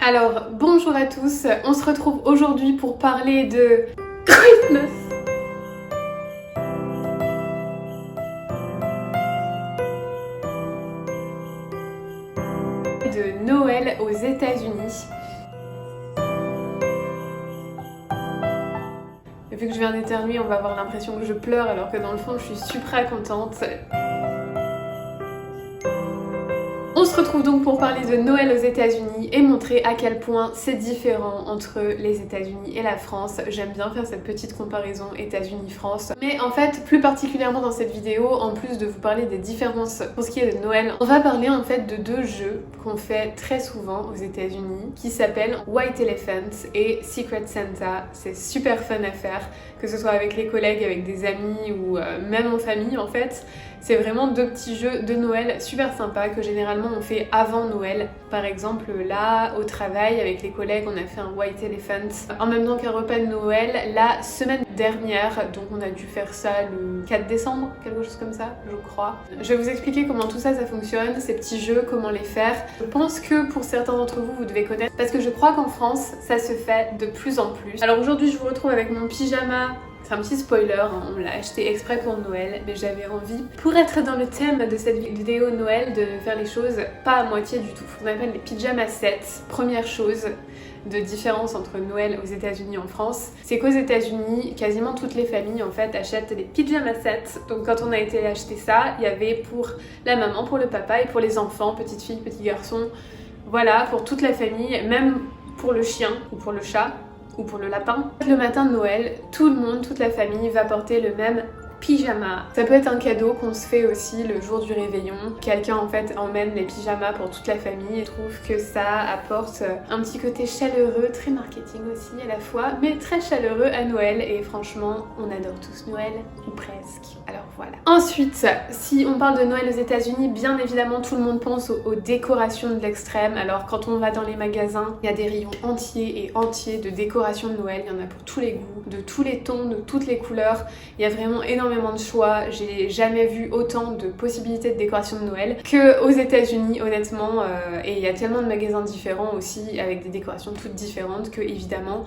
Alors, bonjour à tous, on se retrouve aujourd'hui pour parler de Christmas. De Noël aux États-Unis. Et vu que je viens d'éternuer, on va avoir l'impression que je pleure alors que dans le fond, je suis super contente. On se retrouve donc pour parler de Noël aux États-Unis et montrer à quel point c'est différent entre les États-Unis et la France. J'aime bien faire cette petite comparaison États-Unis-France. Mais en fait, plus particulièrement dans cette vidéo, en plus de vous parler des différences pour ce qui est de Noël, on va parler en fait de deux jeux qu'on fait très souvent aux États-Unis qui s'appellent White Elephant et Secret Santa. C'est super fun à faire, que ce soit avec les collègues, avec des amis ou même en famille en fait. C'est vraiment deux petits jeux de Noël super sympas que généralement on fait avant Noël. Par exemple là, au travail, avec les collègues, on a fait un White Elephant en même temps qu'un repas de Noël la semaine dernière. Donc on a dû faire ça le 4 décembre, quelque chose comme ça, je crois. Je vais vous expliquer comment tout ça fonctionne, ces petits jeux, comment les faire. Je pense que pour certains d'entre vous, vous devez connaître parce que je crois qu'en France, ça se fait de plus en plus. Alors aujourd'hui, je vous retrouve avec mon pyjama. C'est un petit spoiler, hein, on l'a acheté exprès pour Noël, mais j'avais envie, pour être dans le thème de cette vidéo Noël, de faire les choses pas à moitié du tout. On appelle les pyjama sets. Première chose de différence entre Noël aux États-Unis et en France, c'est qu'aux États-Unis, quasiment toutes les familles en fait achètent des pyjama sets. Donc quand on a été acheter ça, il y avait pour la maman, pour le papa et pour les enfants, petite fille, petit garçon, voilà, pour toute la famille, même pour le chien ou pour le chat ou pour le lapin. Le matin de Noël, tout le monde, toute la famille va porter le même pyjama. Ça peut être un cadeau qu'on se fait aussi le jour du réveillon. Quelqu'un en fait emmène les pyjamas pour toute la famille et trouve que ça apporte un petit côté chaleureux, très marketing aussi à la fois, mais très chaleureux à Noël et franchement, on adore tous Noël, ou presque. Alors voilà. Ensuite, si on parle de Noël aux États-Unis, bien évidemment tout le monde pense aux décorations de l'extrême. Alors quand on va dans les magasins, il y a des rayons entiers et entiers de décorations de Noël. Il y en a pour tous les goûts, de tous les tons, de toutes les couleurs. Il y a vraiment énormément de choix. J'ai jamais vu autant de possibilités de décoration de Noël qu'aux États-Unis, honnêtement. Et il y a tellement de magasins différents aussi, avec des décorations toutes différentes, que évidemment,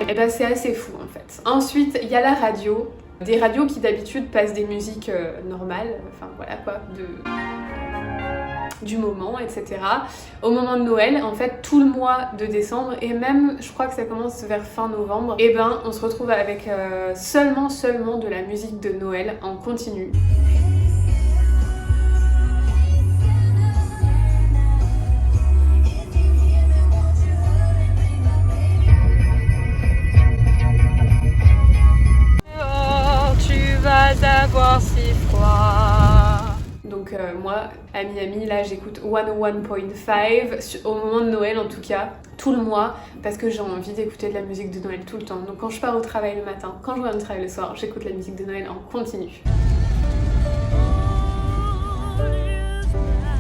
et ben c'est assez fou en fait. Ensuite, il y a la radio. Des radios qui d'habitude passent des musiques normales, enfin voilà quoi, du moment, etc. Au moment de Noël, en fait, tout le mois de décembre, et même, je crois que ça commence vers fin novembre, et ben, on se retrouve avec seulement de la musique de Noël en continu. Oh, tu vas avoir si froid. Donc moi, à Miami, là j'écoute 101.5 au moment de Noël en tout cas, tout le mois, parce que j'ai envie d'écouter de la musique de Noël tout le temps. Donc quand je pars au travail le matin, quand je reviens au travail le soir, j'écoute la musique de Noël en continu.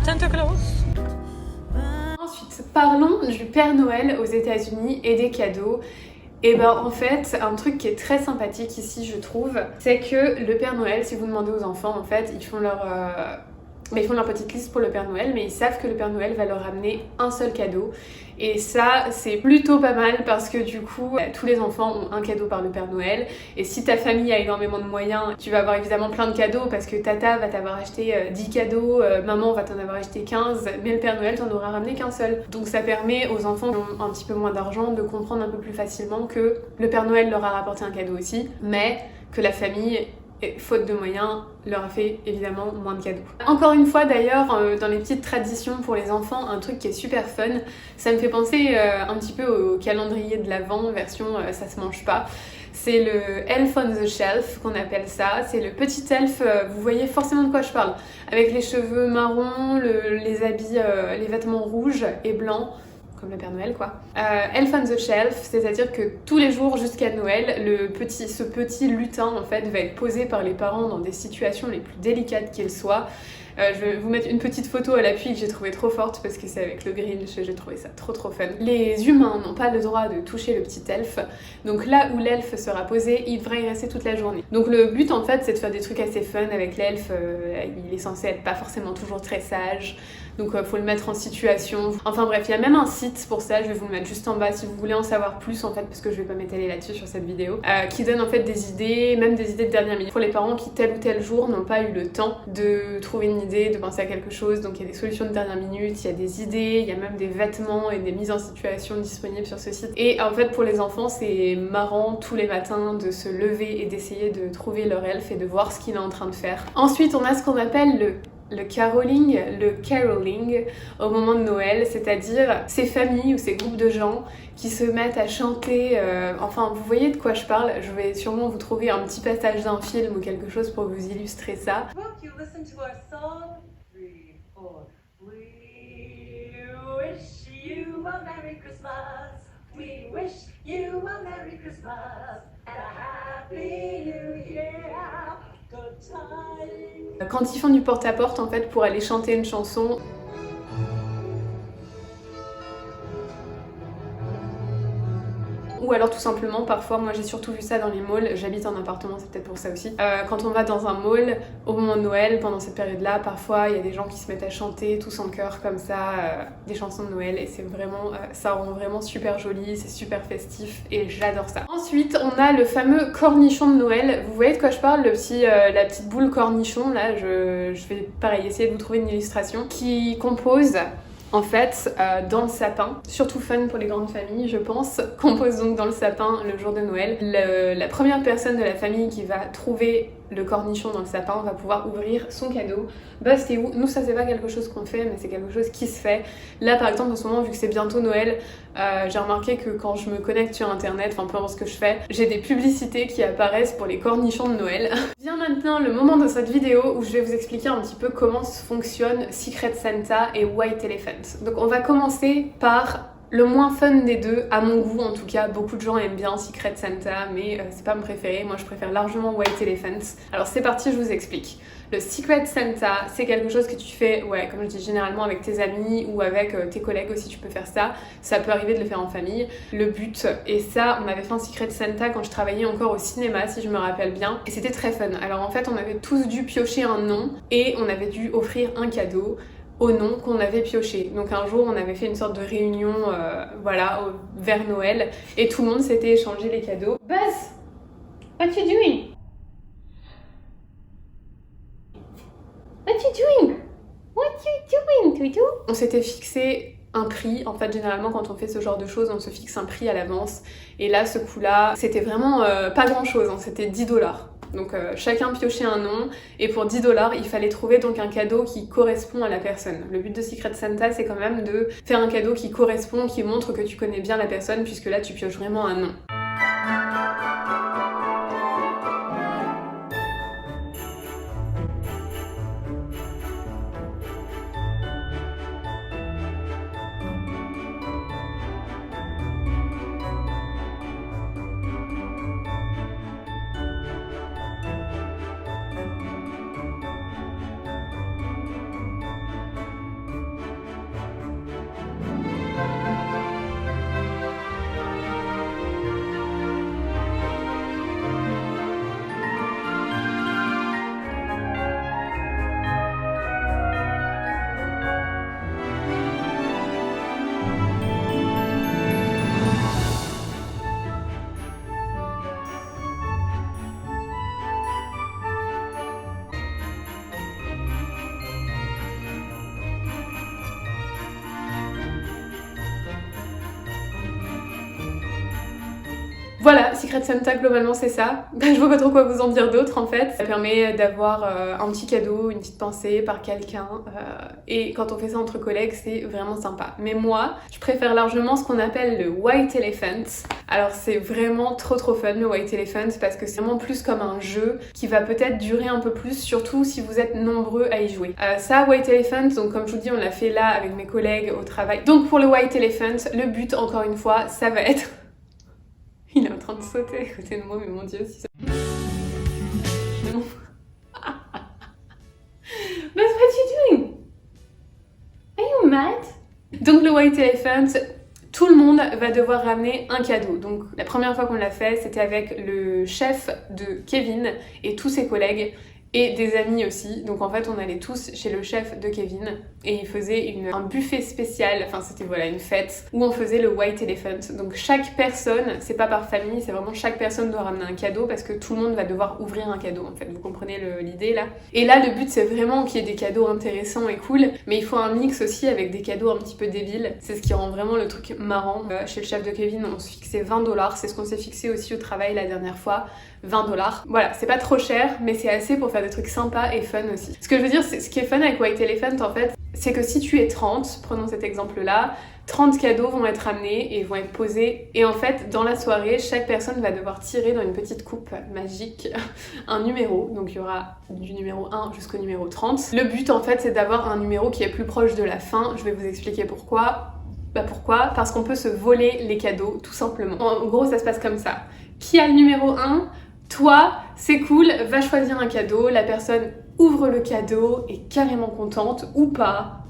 Santa Claus. Ensuite, parlons du Père Noël aux États-Unis et des cadeaux. Et ben en fait, un truc qui est très sympathique ici je trouve, c'est que le Père Noël, si vous demandez aux enfants en fait, ils font leur petite liste pour le Père Noël, mais ils savent que le Père Noël va leur amener un seul cadeau. Et ça, c'est plutôt pas mal parce que du coup, tous les enfants ont un cadeau par le Père Noël. Et si ta famille a énormément de moyens, tu vas avoir évidemment plein de cadeaux parce que tata va t'avoir acheté 10 cadeaux, maman va t'en avoir acheté 15, mais le Père Noël t'en aura ramené qu'un seul. Donc ça permet aux enfants qui ont un petit peu moins d'argent de comprendre un peu plus facilement que le Père Noël leur a rapporté un cadeau aussi, mais que la famille, faute de moyens, leur a fait évidemment moins de cadeaux. Encore une fois d'ailleurs, dans les petites traditions pour les enfants, un truc qui est super fun, ça me fait penser un petit peu au calendrier de l'Avent version ça se mange pas. C'est le Elf on the Shelf qu'on appelle ça, c'est le petit elfe, vous voyez forcément de quoi je parle, avec les cheveux marrons, les habits, les vêtements rouges et blancs, comme le Père Noël quoi. Elf on the Shelf, c'est-à-dire que tous les jours jusqu'à Noël, ce petit lutin en fait va être posé par les parents dans des situations les plus délicates qu'ils soient. Je vais vous mettre une petite photo à l'appui que j'ai trouvée trop forte parce que c'est avec le Grinch, j'ai trouvé ça trop fun. Les humains n'ont pas le droit de toucher le petit elfe, donc là où l'elfe sera posé, il devra y rester toute la journée. Donc le but en fait c'est de faire des trucs assez fun avec l'elfe, il est censé être pas forcément toujours très sage, donc faut le mettre en situation. Enfin bref, il y a même un site pour ça, je vais vous le mettre juste en bas si vous voulez en savoir plus en fait, parce que je vais pas m'étaler là-dessus sur cette vidéo, qui donne en fait des idées, même des idées de dernière minute pour les parents qui tel ou tel jour n'ont pas eu le temps de trouver une idée, de penser à quelque chose. Donc il y a des solutions de dernière minute, il y a des idées, il y a même des vêtements et des mises en situation disponibles sur ce site. Et en fait pour les enfants c'est marrant tous les matins de se lever et d'essayer de trouver leur elfe et de voir ce qu'il est en train de faire. Ensuite on a ce qu'on appelle le caroling au moment de Noël, c'est-à-dire ces familles ou ces groupes de gens qui se mettent à chanter, enfin vous voyez de quoi je parle, je vais sûrement vous trouver un petit passage d'un film ou quelque chose pour vous illustrer ça. We wish you a Merry Christmas and a Happy New Year. Good time. Quand ils font du porte-à-porte en fait pour aller chanter une chanson. Ou alors tout simplement, parfois, moi j'ai surtout vu ça dans les malls, j'habite en appartement, c'est peut-être pour ça aussi. Quand on va dans un mall, au moment de Noël, pendant cette période-là, parfois il y a des gens qui se mettent à chanter tous en chœur comme ça, des chansons de Noël, et c'est vraiment, ça rend vraiment super joli, c'est super festif, et j'adore ça. Ensuite, on a le fameux cornichon de Noël. Vous voyez de quoi je parle, la petite boule cornichon, là, je vais pareil essayer de vous trouver une illustration, qui compose en fait, dans le sapin, surtout fun pour les grandes familles je pense, qu'on pose donc dans le sapin le jour de Noël. La première personne de la famille qui va trouver le cornichon dans le sapin va pouvoir ouvrir son cadeau. Bah c'est où? Nous ça c'est pas quelque chose qu'on fait mais c'est quelque chose qui se fait. Là par exemple en ce moment vu que c'est bientôt Noël, j'ai remarqué que quand je me connecte sur internet, enfin peu importe ce que je fais, j'ai des publicités qui apparaissent pour les cornichons de Noël. Vient maintenant le moment de cette vidéo où je vais vous expliquer un petit peu comment fonctionne Secret Santa et White Elephant. Donc on va commencer par le moins fun des deux, à mon goût en tout cas. Beaucoup de gens aiment bien Secret Santa, mais c'est pas mon préféré. Moi je préfère largement White Elephant. Alors c'est parti, je vous explique. Le Secret Santa, c'est quelque chose que tu fais, ouais, comme je dis, généralement avec tes amis ou avec tes collègues aussi, tu peux faire ça. Ça peut arriver de le faire en famille. Le but, et ça, on avait fait un Secret Santa quand je travaillais encore au cinéma, si je me rappelle bien, et c'était très fun. Alors en fait, on avait tous dû piocher un nom et on avait dû offrir un cadeau au nom qu'on avait pioché. Donc un jour on avait fait une sorte de réunion voilà, vers Noël et tout le monde s'était échangé les cadeaux. Buzz, what you doing? What you doing? What you doing, Toutou? On s'était fixé un prix, en fait généralement quand on fait ce genre de choses on se fixe un prix à l'avance et là ce coup là c'était vraiment pas grand chose, hein, c'était 10$. Donc chacun piochait un nom et pour 10$, il fallait trouver donc un cadeau qui correspond à la personne. Le but de Secret Santa, c'est quand même de faire un cadeau qui correspond, qui montre que tu connais bien la personne puisque là tu pioches vraiment un nom. Voilà, Secret Santa globalement c'est ça. Je vois pas trop quoi vous en dire d'autre en fait. Ça permet d'avoir un petit cadeau, une petite pensée par quelqu'un et quand on fait ça entre collègues c'est vraiment sympa. Mais moi, je préfère largement ce qu'on appelle le White Elephant. Alors c'est vraiment trop fun le White Elephant parce que c'est vraiment plus comme un jeu qui va peut-être durer un peu plus, surtout si vous êtes nombreux à y jouer. Ça, White Elephant, donc comme je vous dis on l'a fait là avec mes collègues au travail. Donc pour le White Elephant, le but encore une fois, ça va être... Il est en train de sauter à côté de moi, mais mon dieu, si ça... Non. But what you Donc le White Elephant, tout le monde va devoir ramener un cadeau. Donc la première fois qu'on l'a fait, c'était avec le chef de Kevin et tous ses collègues et des amis aussi. Donc en fait on allait tous chez le chef de Kevin et il faisait un buffet spécial, enfin c'était voilà une fête où on faisait le White Elephant. Donc chaque personne, c'est pas par famille, c'est vraiment chaque personne doit ramener un cadeau parce que tout le monde va devoir ouvrir un cadeau en fait, vous comprenez l'idée là. Et là le but c'est vraiment qu'il y ait des cadeaux intéressants et cool, mais il faut un mix aussi avec des cadeaux un petit peu débiles, c'est ce qui rend vraiment le truc marrant. Chez le chef de Kevin on se fixait 20$, c'est ce qu'on s'est fixé aussi au travail la dernière fois, 20$. Voilà, c'est pas trop cher, mais c'est assez pour faire des trucs sympas et fun aussi. Ce que je veux dire, c'est ce qui est fun avec White Elephant en fait, c'est que si tu es 30, prenons cet exemple-là, 30 cadeaux vont être amenés et vont être posés. Et en fait, dans la soirée, chaque personne va devoir tirer dans une petite coupe magique un numéro. Donc il y aura du numéro 1 jusqu'au numéro 30. Le but en fait, c'est d'avoir un numéro qui est plus proche de la fin. Je vais vous expliquer pourquoi. Pourquoi ? Parce qu'on peut se voler les cadeaux, tout simplement. En gros, ça se passe comme ça. Qui a le numéro 1 ? Toi, c'est cool, va choisir un cadeau, la personne ouvre le cadeau, est carrément contente ou pas.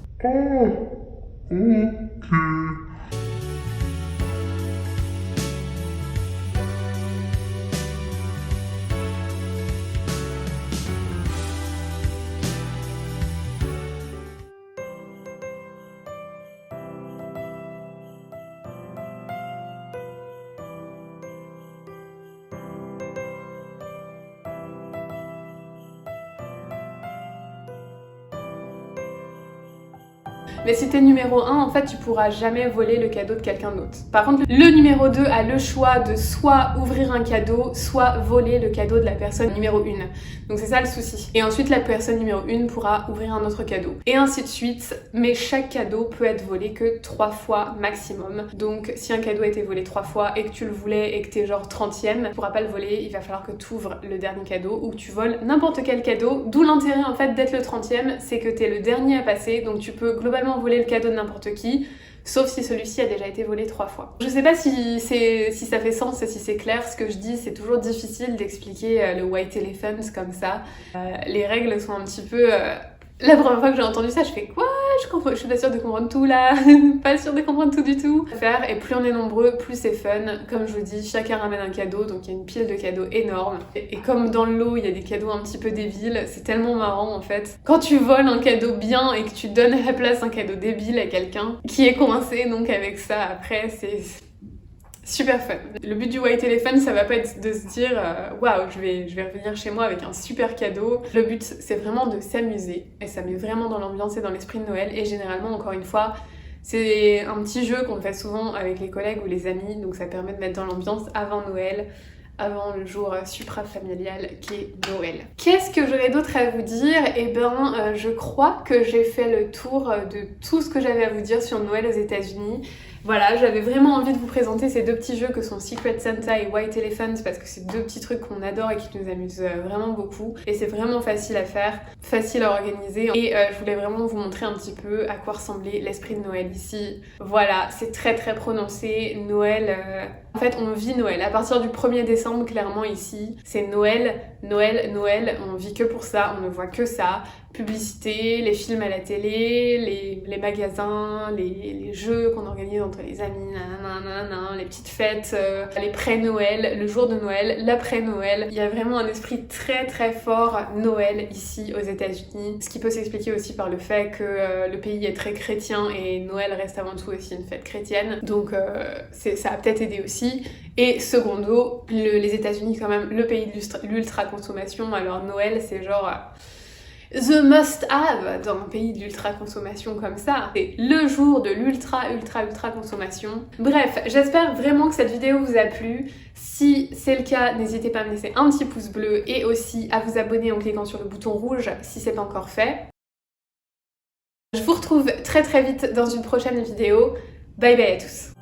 Mais si t'es numéro 1, en fait, tu pourras jamais voler le cadeau de quelqu'un d'autre. Par contre, le numéro 2 a le choix de soit ouvrir un cadeau, soit voler le cadeau de la personne numéro 1. Donc c'est ça le souci. Et ensuite, la personne numéro 1 pourra ouvrir un autre cadeau. Et ainsi de suite, mais chaque cadeau peut être volé que 3 fois maximum. Donc si un cadeau a été volé 3 fois et que tu le voulais et que t'es genre 30e, tu pourras pas le voler, il va falloir que tu ouvres le dernier cadeau ou que tu voles n'importe quel cadeau. D'où l'intérêt en fait d'être le 30e, c'est que t'es le dernier à passer, donc tu peux globalement voler le cadeau de n'importe qui, sauf si celui-ci a déjà été volé 3 fois. Je sais pas si ça fait sens et si c'est clair ce que je dis, c'est toujours difficile d'expliquer le White Elephant comme ça. Les règles sont un petit peu... La première fois que j'ai entendu ça, je fais quoi ? Je suis pas sûre de comprendre tout là, pas sûre de comprendre tout du tout. Et plus on est nombreux, plus c'est fun. Comme je vous dis, chacun ramène un cadeau, donc il y a une pile de cadeaux énorme. Et comme dans le lot, il y a des cadeaux un petit peu débiles, c'est tellement marrant en fait. Quand tu voles un cadeau bien et que tu donnes à la place un cadeau débile à quelqu'un qui est coincé, donc avec ça, après, c'est... super fun. Le but du White Elephant, ça va pas être de se dire waouh, je vais revenir chez moi avec un super cadeau. Le but, c'est vraiment de s'amuser et ça met vraiment dans l'ambiance et dans l'esprit de Noël. Et généralement, encore une fois, c'est un petit jeu qu'on fait souvent avec les collègues ou les amis, donc ça permet de mettre dans l'ambiance avant Noël, avant le jour supra-familial qui est Noël. Qu'est-ce que j'aurais d'autre à vous dire ? Eh ben, je crois que j'ai fait le tour de tout ce que j'avais à vous dire sur Noël aux États-Unis. Voilà, j'avais vraiment envie de vous présenter ces deux petits jeux que sont Secret Santa et White Elephant parce que c'est deux petits trucs qu'on adore et qui nous amusent vraiment beaucoup. Et c'est vraiment facile à faire, facile à organiser. Et je voulais vraiment vous montrer un petit peu à quoi ressemblait l'esprit de Noël ici. Voilà, c'est très très prononcé. Noël... En fait, on vit Noël. À partir du 1er décembre, clairement ici, c'est Noël, Noël, Noël. On vit que pour ça, on ne voit que ça. Publicité, les films à la télé, les magasins, les jeux qu'on organise entre les amis, nanana, les petites fêtes, les pré-Noël, le jour de Noël, l'après-Noël. Il y a vraiment un esprit très très fort Noël ici aux États-Unis. Ce qui peut s'expliquer aussi par le fait que le pays est très chrétien et Noël reste avant tout aussi une fête chrétienne. Donc ça a peut-être aidé aussi. Et secondo, les États-Unis quand même le pays de l'ultra-consommation. Alors Noël c'est genre... the must-have dans un pays de l'ultra-consommation comme ça. C'est le jour de l'ultra-consommation. Bref, j'espère vraiment que cette vidéo vous a plu. Si c'est le cas, n'hésitez pas à me laisser un petit pouce bleu et aussi à vous abonner en cliquant sur le bouton rouge si c'est pas encore fait. Je vous retrouve très très vite dans une prochaine vidéo. Bye bye à tous.